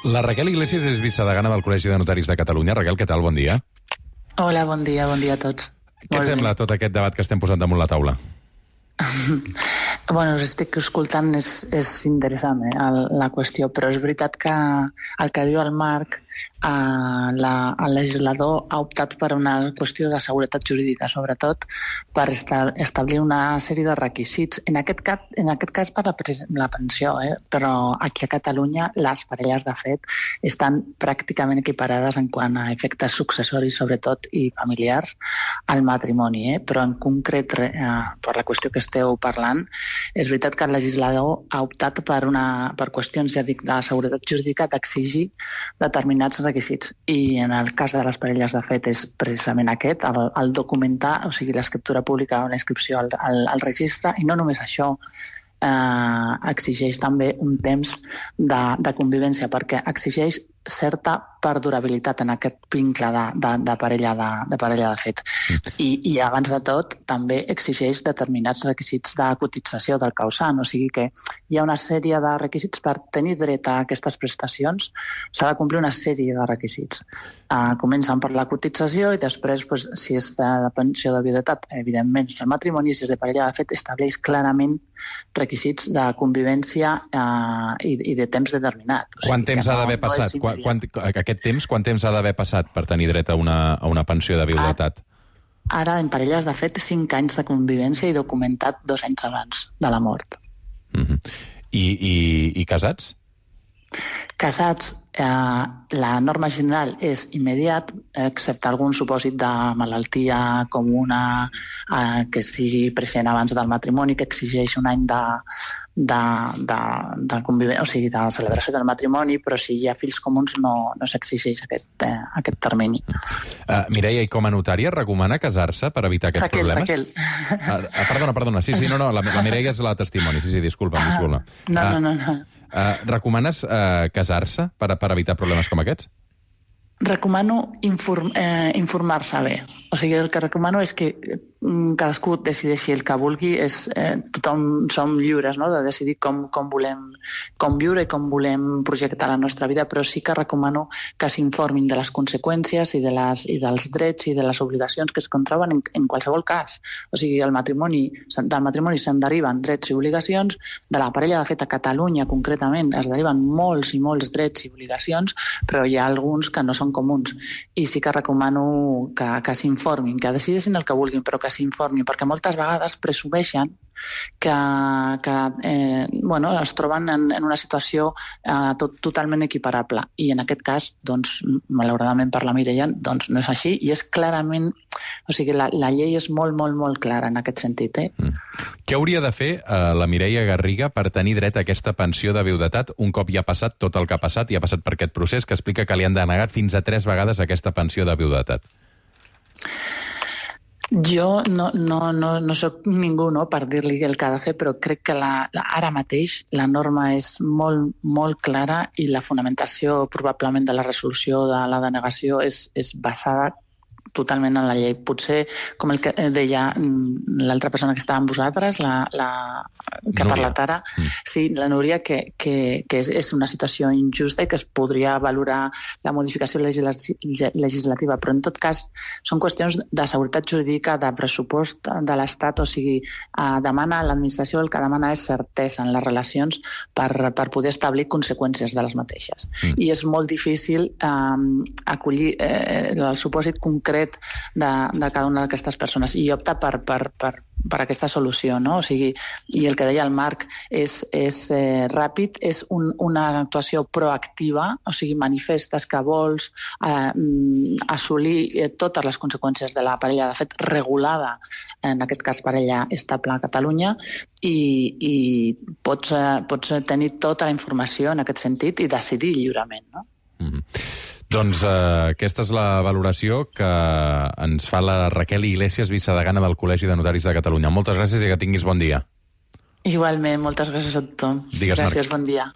La Raquel Iglesias és vicedegana del Col·legi de Notaris de Catalunya. Raquel, què tal? Bon dia. Hola, bon dia a tots. Què et sembla tot aquest debat que estem posant damunt la taula? Bueno, us estic escoltant, és interessant la qüestió, però és veritat que el que diu el Marc, el legislador ha optat per una qüestió de seguretat jurídica, sobretot per establir una sèrie de requisits. En aquest cas per la pensió, però aquí a Catalunya les parelles de fet estan pràcticament equiparades en quant a efectes successoris, sobretot, i familiars al matrimoni. Però en concret, per la qüestió que esteu parlant, és veritat que el legislador ha optat per qüestions, ja dic, de seguretat jurídica, d'exigir determinats requisits. I en el cas de les parelles de fet és precisament aquest, el documentar, o sigui, l'escriptura pública o la inscripció al registre, i no només això, exigeix també un temps de convivència, perquè exigeix certa perdurabilitat en aquest vincle de parella de fet. I abans de tot també exigeix determinats requisits de cotització del causant, o sigui que hi ha una sèrie de requisits per tenir dret a aquestes prestacions, s'ha de complir una sèrie de requisits. Comencen per la cotització i després, si és de pensió de viudetat, evidentment, si el matrimoni, si és de parella de fet, estableix clarament requisits de convivència i de temps determinat. Quant temps ha d'haver passat? Aquest temps, quant temps ha d'haver passat per tenir dret a una pensió de viudetat? Ara, en parelles de fet, 5 anys de convivència i documentat 2 anys abans de la mort. I casats? Casats, la norma general és immediat, excepte algun supòsit de malaltia comuna que estigui present abans del matrimoni, que exigeix un any de convivència, o sigui, de celebració del matrimoni, però si hi ha fills comuns no s'exigeix aquest termini. Mireia, i com a notària recomana casar-se per evitar aquests problemes? Raquel. Perdona. Sí, no, la Mireia és la testimoni. Sí, disculpa. No. Recomanes casar-se per evitar problemes com aquests? Recomano informar-se bé. O sigui, el que recomano és que cadascú decideixi el que vulgui. Tothom som lliures, no?, de decidir com volem viure i com volem projectar la nostra vida, però sí que recomano que s'informin de les conseqüències i dels drets i de les obligacions que es contrauen en qualsevol cas. O sigui, del matrimoni se'n deriven drets i obligacions, de la parella de fet a Catalunya concretament es deriven molts i molts drets i obligacions, però hi ha alguns que no són comuns. I sí que recomano que s'informin, que decideixin el que vulguin, però que s'informin, perquè moltes vegades presumeixen que es troben en una situació totalment equiparable. I en aquest cas, doncs, malauradament per la Mireia, doncs no és així, i és clarament... O sigui, la llei és molt, molt, molt clara en aquest sentit. Què hauria de fer la Mireia Garriga per tenir dret a aquesta pensió de viudetat un cop ja ha passat tot el que ha passat i ha passat per aquest procés que explica que li han denegat fins a 3 vegades aquesta pensió de viudetat? Jo no soc ningú per dir-li el que ha de fer, però crec que ara mateix la norma és molt, molt clara i la fonamentació probablement de la resolució de la denegació és basada totalment en la llei. Potser, com el que deia l'altra persona que estava amb vosaltres, que ha parlat ara, sí, la Núria, que és una situació injusta i que es podria valorar la modificació legislativa, però en tot cas són qüestions de seguretat jurídica, de pressupost de l'Estat, o sigui, demana l'administració, el que demana és certesa en les relacions per poder establir conseqüències de les mateixes. I és molt difícil acollir el supòsit concret de cada una d'aquestes persones i opta per aquesta solució, no? O sigui, i el que deia el Marc és ràpid, és una actuació proactiva, o sigui, manifestes que vols assolir totes les conseqüències de la parella de fet regulada, en aquest cas parella estable a Catalunya, i pots tenir tota la informació en aquest sentit i decidir lliurement, no? Doncs aquesta és la valoració que ens fa la Raquel Iglesias, vicedegana del Col·legi de Notaris de Catalunya. Moltes gràcies i que tinguis bon dia. Igualment, moltes gràcies a tothom. Digues, Marc. Gràcies, bon dia.